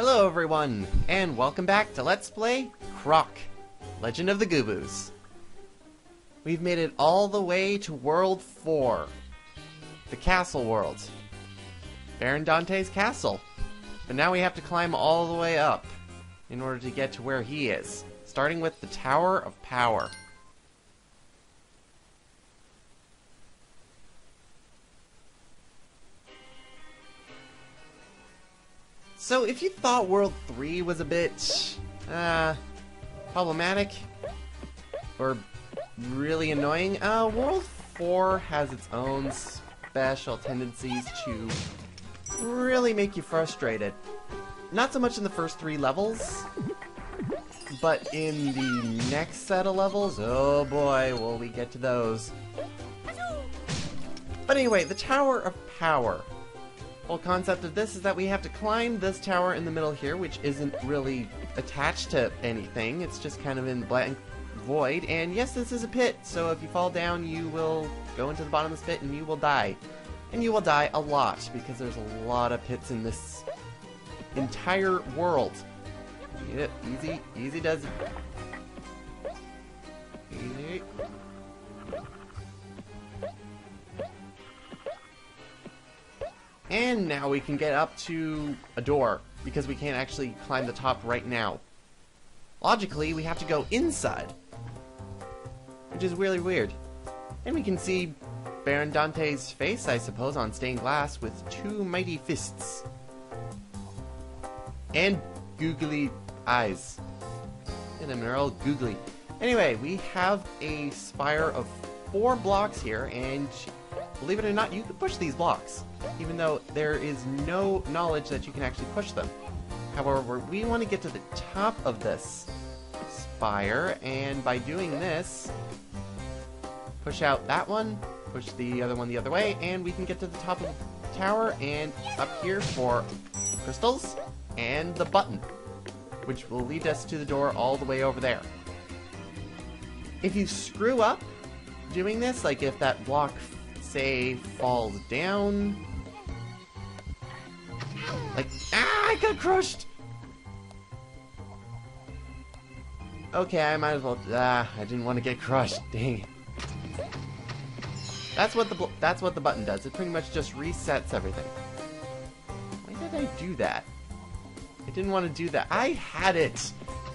Hello everyone, and welcome back to Let's Play Croc, Legend of the Gobbos. We've made it all the way to World 4, the castle world, Baron Dante's castle. But now we have to climb all the way up in order to get to where he is, starting with the Tower of Power. So if you thought World 3 was a bit problematic or really annoying, World 4 has its own special tendencies to really make you frustrated. Not so much in the first 3 levels, but in the next set of levels, oh boy, will we get to those. But anyway, the Tower of Power. The whole concept of this is that we have to climb this tower in the middle here, which isn't really attached to anything. It's just kind of in the blank void. And yes, this is a pit, so if you fall down, you will go into the bottom of this pit and you will die. And you will die a lot, because there's a lot of pits in this entire world. Yep, easy, easy does it. Easy. And now we can get up to a door, because we can't actually climb the top right now. Logically, we have to go inside, which is really weird. And we can see Baron Dante's face, I suppose, on stained glass with 2 mighty fists. And googly eyes. And them are all googly. Anyway, we have a spire of 4 blocks here, and believe it or not, you can push these blocks, even though there is no knowledge that you can actually push them. However, we want to get to the top of this spire, and by doing this, push out that one, push the other one the other way, and we can get to the top of the tower, and up here for crystals, and the button, which will lead us to the door all the way over there. If you screw up doing this, like if that block say falls down, like, I got crushed. Okay, I might as well. I didn't want to get crushed. Dang it. That's what the button does. It pretty much just resets everything. Why did I do that? I didn't want to do that. I had it.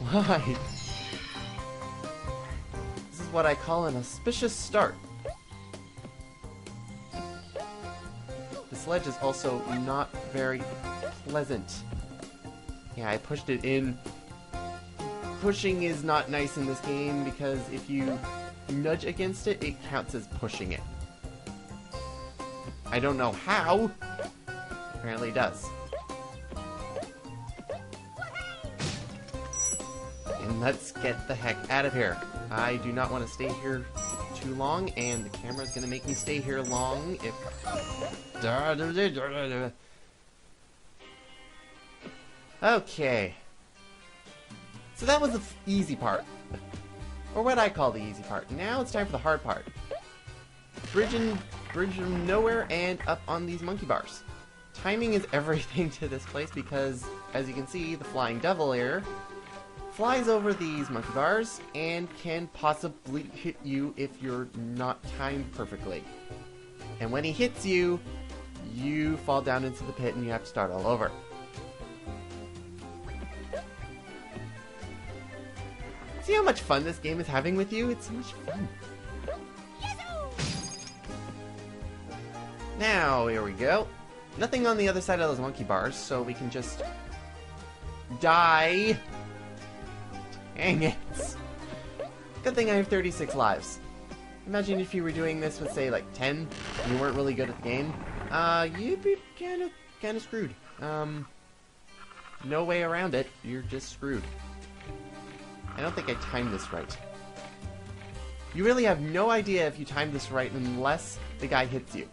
Why? This is what I call an auspicious start. This ledge is also not very pleasant. Yeah, I pushed it in. Pushing is not nice in this game because if you nudge against it, it counts as pushing it. I don't know how. Apparently it does. And let's get the heck out of here. I do not want to stay here too long, and the camera's gonna make me stay here long if... Okay. So that was the easy part. Or what I call the easy part. Now it's time for the hard part. Bridge from nowhere and up on these monkey bars. Timing is everything to this place because, as you can see, the flying devil here flies over these monkey bars and can possibly hit you if you're not timed perfectly. And when he hits you, you fall down into the pit and you have to start all over. See how much fun this game is having with you? It's so much fun. Now, here we go. Nothing on the other side of those monkey bars, so we can just die. Dang it. Good thing I have 36 lives. Imagine if you were doing this with, say, like 10, and you weren't really good at the game. You'd be kind of screwed. No way around it. You're just screwed. I don't think I timed this right. You really have no idea if you timed this right unless the guy hits you.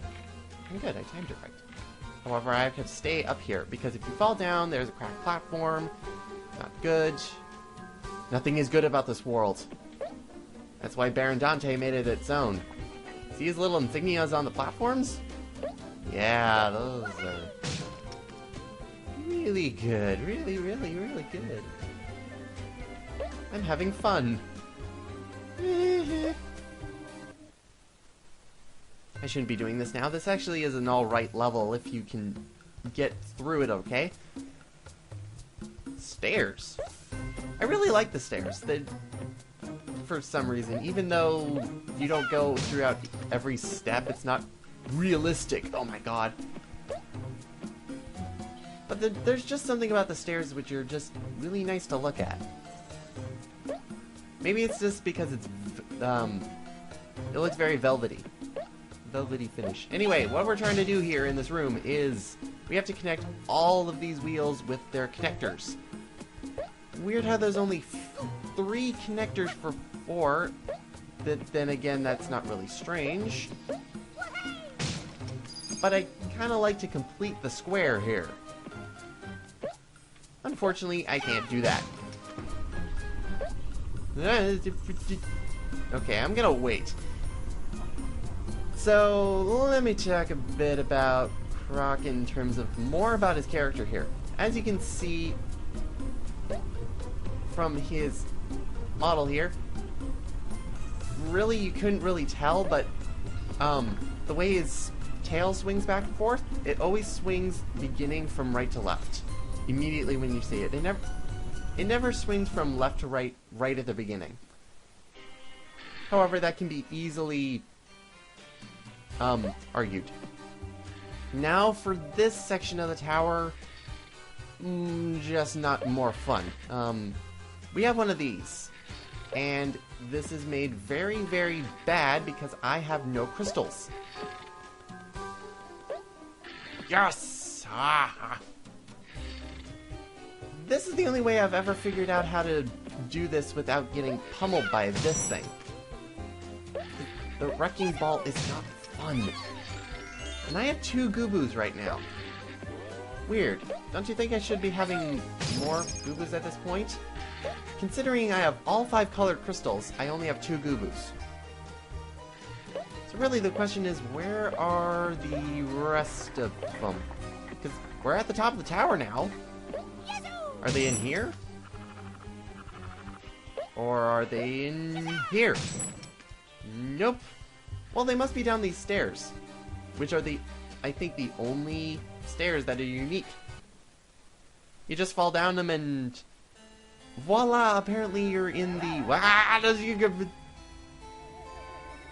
I'm good, I timed it right. However, I have to stay up here, because if you fall down, there's a cracked platform. Not good. Nothing is good about this world. That's why Baron Dante made it its own. See his little insignias on the platforms? Yeah, those are really good. Really, really, really good. I'm having fun. I shouldn't be doing this now. This actually is an alright level if you can get through it, okay? Stairs. I really like the stairs. For some reason, even though you don't go throughout every step, it's not realistic. Oh my god. But there's just something about the stairs which are just really nice to look at. Maybe it's just because it's, it looks very velvety. Velvety finish. Anyway, what we're trying to do here in this room is we have to connect all of these wheels with their connectors. Weird how there's only 3 connectors for 4. But then again, that's not really strange. But I kind of like to complete the square here. Unfortunately, I can't do that. Okay, I'm gonna wait. So, let me talk a bit about Croc in terms of more about his character here. As you can see from his model here, really you couldn't really tell, but the way his tail swings back and forth, it always swings beginning from right to left. Immediately when you see it. It never swings from left to right, right at the beginning. However, that can be easily argued. Now for this section of the tower, just not more fun. We have one of these, and this is made very, very bad because I have no crystals. Yes! Ah! This is the only way I've ever figured out how to do this without getting pummeled by this thing. The wrecking ball is not fun. And I have 2 Gobbos right now. Weird. Don't you think I should be having more Gobbos at this point? Considering I have all 5 colored crystals, I only have 2 Gobbos. So really the question is, where are the rest of them? Because we're at the top of the tower now. Are they in here? Or are they in here? Nope. Well, they must be down these stairs, which are I think the only stairs that are unique. You just fall down them and voila, apparently you're in the...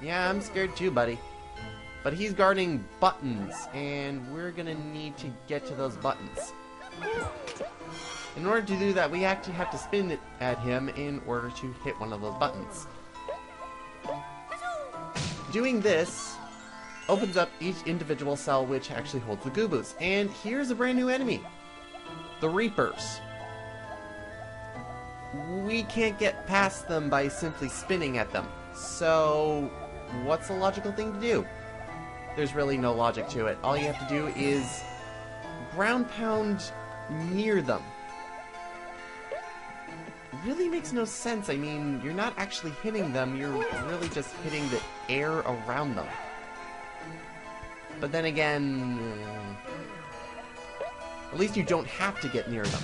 Yeah, I'm scared too, buddy. But he's guarding buttons, and we're gonna need to get to those buttons. In order to do that, we actually have to spin it at him in order to hit one of those buttons. Doing this opens up each individual cell which actually holds the Gobbos. And here's a brand new enemy. The Reapers. We can't get past them by simply spinning at them. So, what's the logical thing to do? There's really no logic to it. All you have to do is ground pound near them. Really makes no sense. I mean, you're not actually hitting them, you're really just hitting the air around them. But then again, at least you don't have to get near them.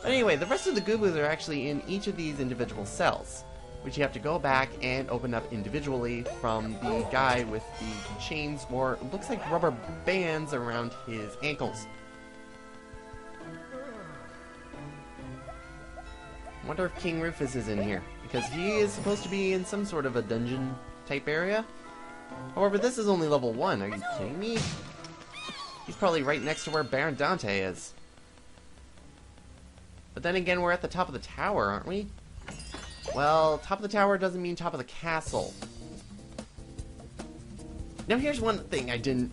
But anyway, the rest of the Gobbos are actually in each of these individual cells, which you have to go back and open up individually from the guy with the chains, or it looks like rubber bands around his ankles. I wonder if King Rufus is in here, because he is supposed to be in some sort of a dungeon type area. However, this is only level 1, are you kidding me? He's probably right next to where Baron Dante is. But then again, we're at the top of the tower, aren't we? Well, top of the tower doesn't mean top of the castle. Now here's one thing I didn't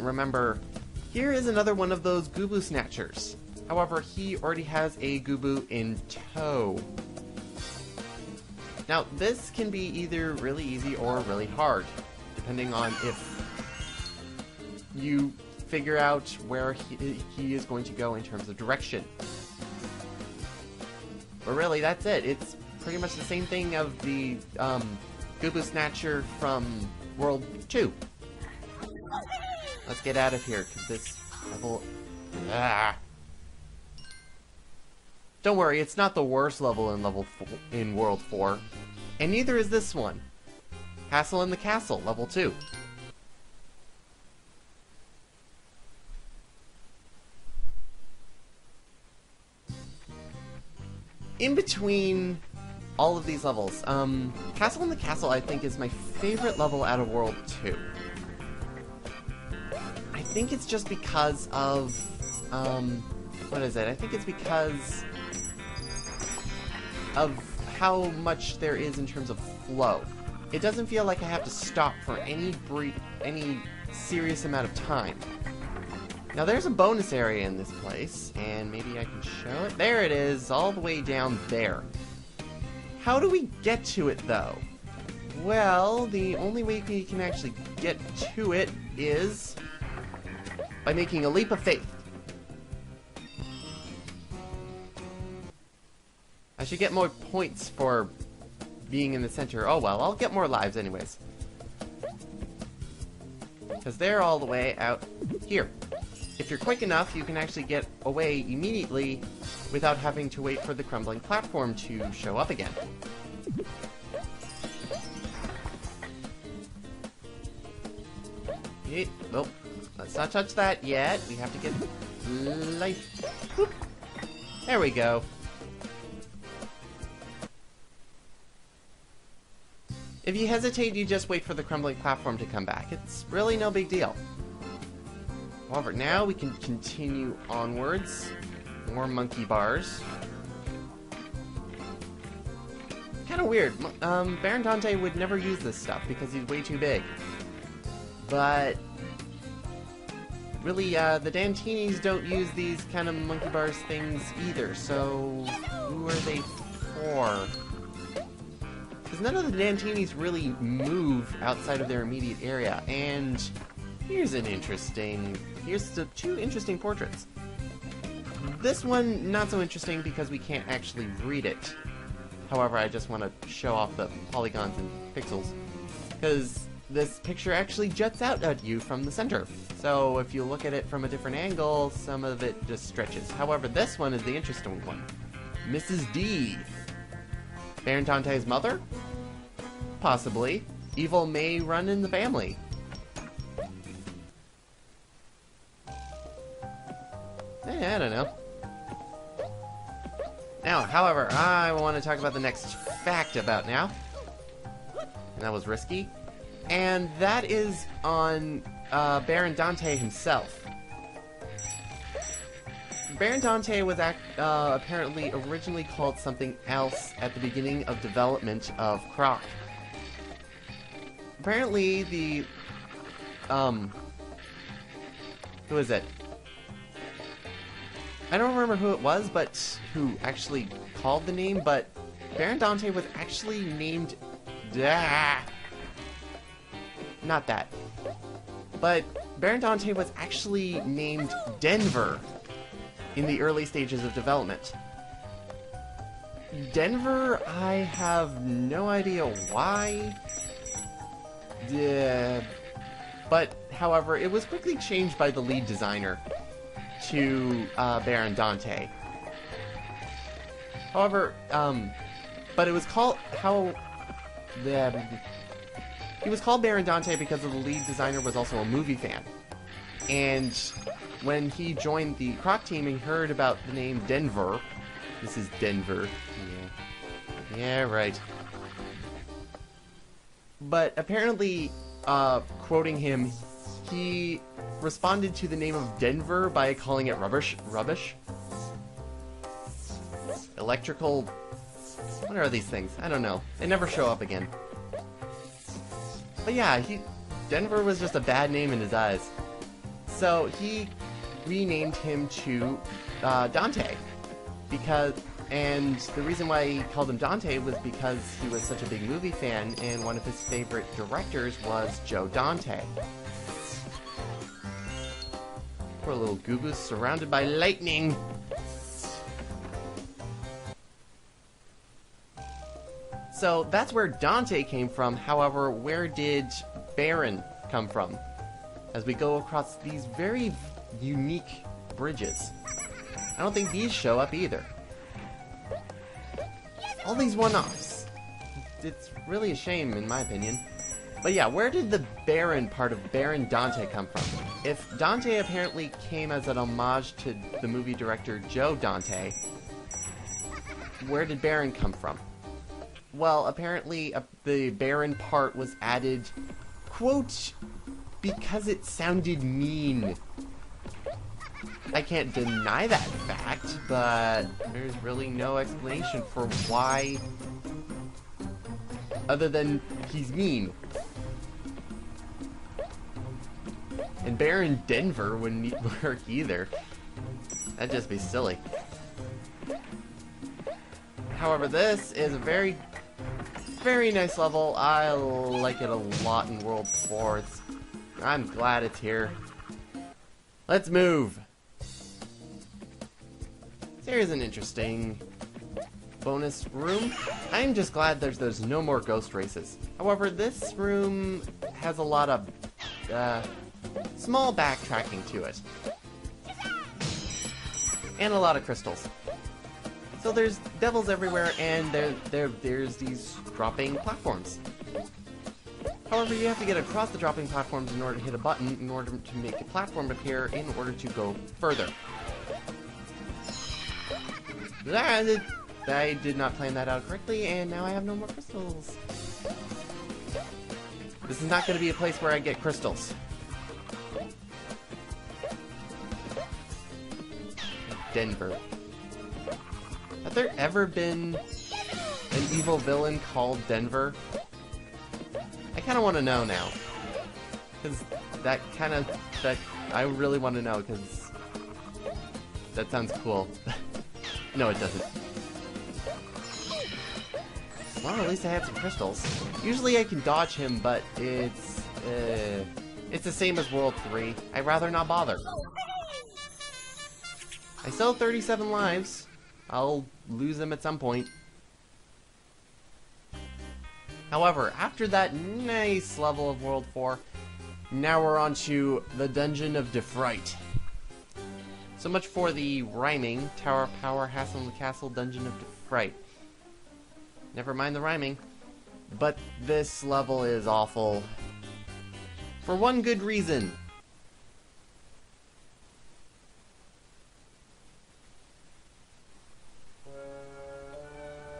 remember. Here is another one of those Gobbo snatchers. However, he already has a Gobbo in tow. Now, this can be either really easy or really hard, depending on if you figure out where he is going to go in terms of direction. But really, that's it. It's pretty much the same thing of the Gobbo snatcher from World 2. Let's get out of here, because this level... Ah. Don't worry, it's not the worst level in World 4. And neither is this one. Castle in the Castle, level 2. In between all of these levels, Castle in the Castle I think is my favorite level out of World 2. I think it's just because of, what is it? I think it's because of how much there is in terms of flow. It doesn't feel like I have to stop for any serious amount of time. Now there's a bonus area in this place, and maybe I can show it. There it is, all the way down there. How do we get to it, though? Well, the only way we can actually get to it is by making a leap of faith. I should get more points for being in the center. Oh well, I'll get more lives anyways. Because they're all the way out here. If you're quick enough, you can actually get away immediately without having to wait for the crumbling platform to show up again. Okay, nope. Let's not touch that yet. We have to get life. Boop. There we go. If you hesitate, you just wait for the crumbling platform to come back. It's really no big deal. However, now we can continue onwards. More monkey bars. Kind of weird. Baron Dante would never use this stuff because he's way too big. But really, the Dantinis don't use these kind of monkey bars things either. So who are they for? Because none of the Dantinis really move outside of their immediate area. And here's the two interesting portraits. This one, not so interesting because we can't actually read it. However, I just want to show off the polygons and pixels. Because this picture actually juts out at you from the center. So if you look at it from a different angle, some of it just stretches. However, this one is the interesting one. Mrs. D. Baron Dante's mother? Possibly. Evil may run in the family. I don't know. Now, however, I want to talk about the next fact about now. And that was risky. And that is on Baron Dante himself. Baron Dante was apparently originally called something else at the beginning of development of Croc. Apparently the... who is it? I don't remember who it was, but who actually called the name, but Baron Dante was actually named... Not that. But Baron Dante was actually named Denver in the early stages of development. Denver, I have no idea why. But, however, it was quickly changed by the lead designer to Baron Dante. However, but it was called he was called Baron Dante because of the lead designer was also a movie fan. And when he joined the Croc team and heard about the name Denver, this is Denver. Yeah, right. But apparently, quoting him, he responded to the name of Denver by calling it rubbish. Electrical... What are these things? I don't know. They never show up again. But yeah, Denver was just a bad name in his eyes. So he renamed him to Dante. And the reason why he called him Dante was because he was such a big movie fan, and one of his favorite directors was Joe Dante. Poor little Gobbos surrounded by lightning. So that's where Dante came from. However, where did Baron come from? As we go across these very unique bridges. I don't think these show up either. All these one-offs. It's really a shame, in my opinion. But yeah, where did the Baron part of Baron Dante come from? If Dante apparently came as an homage to the movie director Joe Dante, where did Baron come from? Well, apparently the Baron part was added, quote, because it sounded mean. I can't deny that fact, but there's really no explanation for why, other than he's mean. And Baron Denver wouldn't work either. That'd just be silly. However, this is a very, very nice level. I like it a lot in World 4. I'm glad it's here. Let's move. Here's an interesting bonus room. I'm just glad there's no more ghost races. However, this room has a lot of small backtracking to it. And a lot of crystals. So there's devils everywhere, and there's these dropping platforms. However, you have to get across the dropping platforms in order to hit a button in order to make a platform appear in order to go further. I did not plan that out correctly, and now I have no more crystals. This is not going to be a place where I get crystals. Denver. Have there ever been an evil villain called Denver? I kind of want to know now. Because I really want to know, because that sounds cool. No, it doesn't. Well, at least I have some crystals. Usually I can dodge him, but it's the same as World 3. I'd rather not bother. I still have 37 lives. I'll lose them at some point. However, after that nice level of World 4, now we're on to the Dungeon of Defright. So much for the rhyming. Tower of Power, Hassle in the Castle, Dungeon of Defright. Never mind the rhyming. But this level is awful. For one good reason.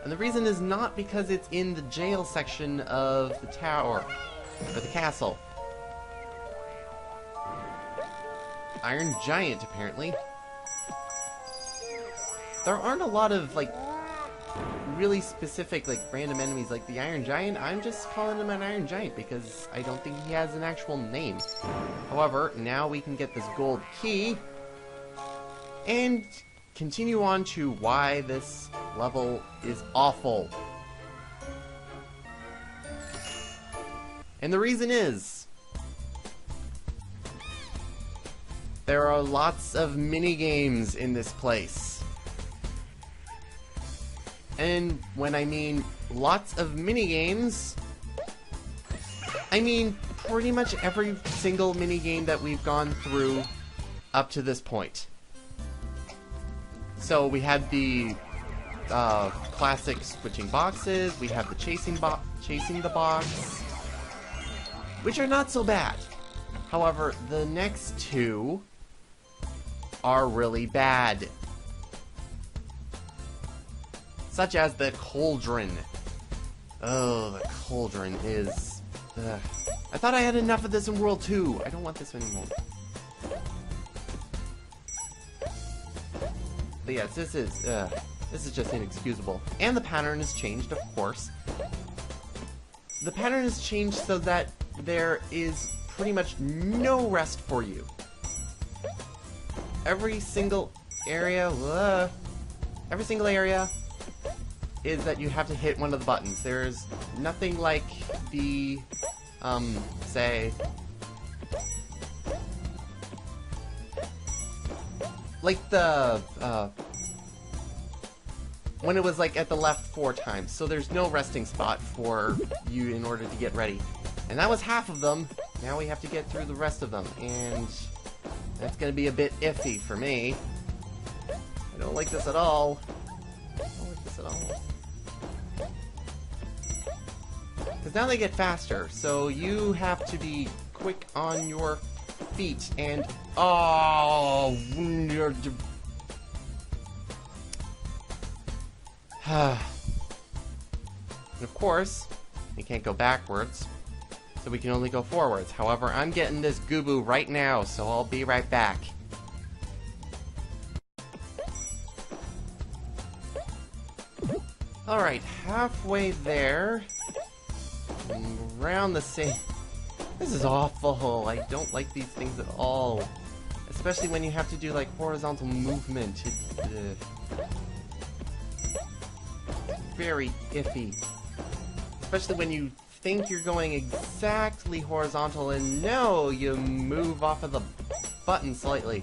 And the reason is not because it's in the jail section of the tower, or the castle. Iron Giant, apparently. There aren't a lot of, like, really specific, like, random enemies like the Iron Giant. I'm just calling him an Iron Giant because I don't think he has an actual name. However, now we can get this gold key and continue on to why this level is awful. And the reason is there are lots of mini-games in this place. And when I mean lots of mini-games, I mean pretty much every single mini-game that we've gone through up to this point. So we had the classic switching boxes, we have the chasing the box, which are not so bad. However, the next two are really bad. Such as the Cauldron. Oh, the Cauldron is... I thought I had enough of this in World 2. I don't want this anymore. But yes, this is just inexcusable. And the pattern has changed, of course. The pattern has changed so that there is pretty much no rest for you. Every single area is that you have to hit one of the buttons. There's nothing like the, say... like the, when it was like at the left 4 times. So there's no resting spot for you in order to get ready. And that was half of them. Now we have to get through the rest of them. And That's gonna be a bit iffy for me. I don't like this at all. I don't like this at all. Because now they get faster, so you have to be quick on your feet and... Oh! And of course, we can't go backwards, so we can only go forwards. However, I'm getting this Gobbos right now, so I'll be right back. Alright, halfway there. Around the same... This is awful. I don't like these things at all. Especially when you have to do, like, horizontal movement. Very iffy. Especially when you think you're going exactly horizontal and no, you move off of the button slightly.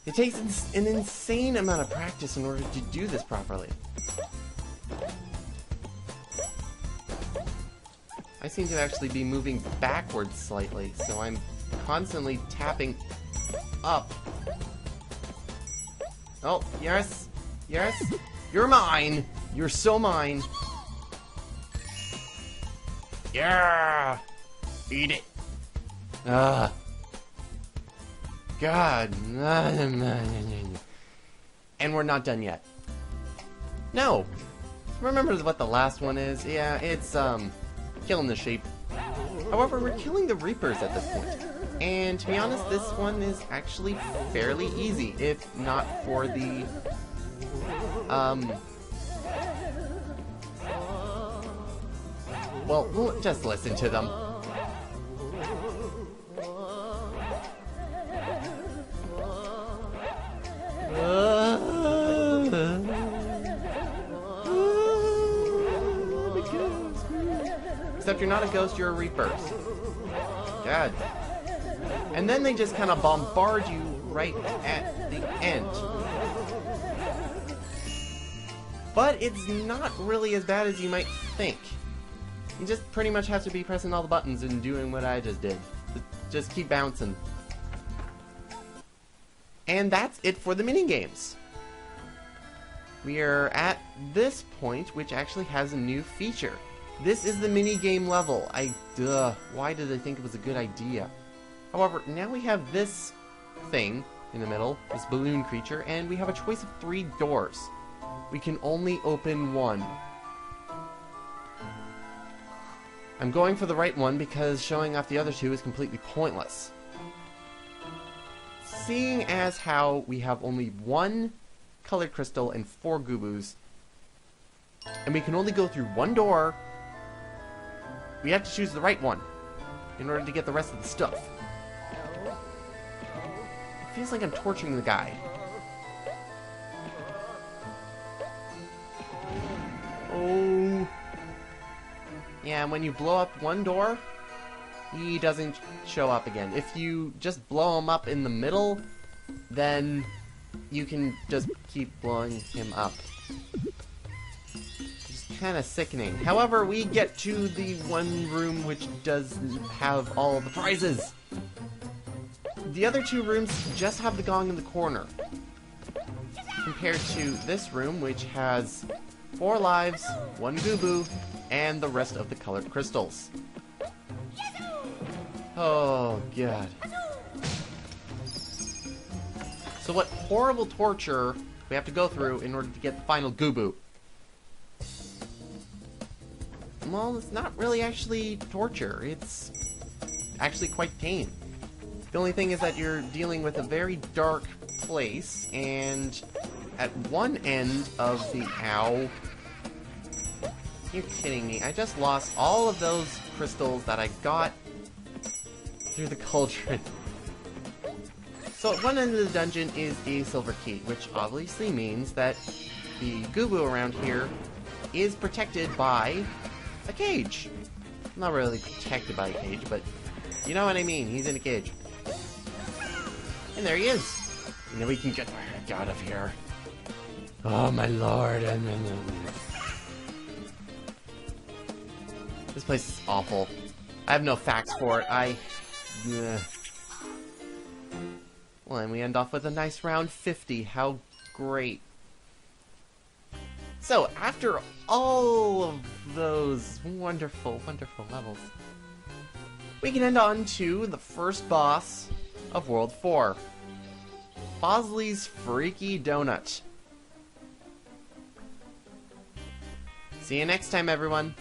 It takes an insane amount of practice in order to do this properly. I seem to actually be moving backwards slightly, so I'm constantly tapping up. Oh, yes! Yes! You're mine! You're so mine! Yeah! Eat it! God. And we're not done yet. No! Remember what the last one is? Yeah, it's, killing the sheep. However, we're killing the reapers at this point. And to be honest, this one is actually fairly easy, if not for the, well, we'll just listen to them. Except you're not a ghost, you're a reaper. God. And then they just kind of bombard you right at the end. But it's not really as bad as you might think. You just pretty much have to be pressing all the buttons and doing what I just did. Just keep bouncing. And that's it for the minigames. We are at this point, which actually has a new feature. This is the minigame level. Why did I think it was a good idea? However, now we have this thing in the middle, this balloon creature, and we have a choice of 3 doors. We can only open one. I'm going for the right one because showing off the other 2 is completely pointless. Seeing as how we have only 1 colored crystal and 4 Gobbos, and we can only go through 1 door, we have to choose the right one in order to get the rest of the stuff. It feels like I'm torturing the guy. Oh. Yeah, when you blow up 1 door, he doesn't show up again. If you just blow him up in the middle, then you can just keep blowing him up. Kind of sickening. However, we get to the one room which does have all the prizes. The other 2 rooms just have the gong in the corner, compared to this room which has 4 lives, 1 Gobbos, and the rest of the colored crystals. Oh god. So what horrible torture we have to go through in order to get the final Gobbos? Well, it's not really actually torture. It's actually quite tame. The only thing is that you're dealing with a very dark place, and at one end of the... Ow. You're kidding me. I just lost all of those crystals that I got through the cauldron. So at one end of the dungeon is a silver key, which obviously means that the Gobbos around here is protected by a cage. Not really protected by a cage, but you know what I mean. He's in a cage. And there he is. And then we can get the heck out of here. Oh my lord. This place is awful. I have no facts for it. Well, and we end off with a nice round 50. How great. So, after all of those wonderful, wonderful levels, we can end on to the first boss of World 4. Bosley's Freaky Donut. See you next time, everyone.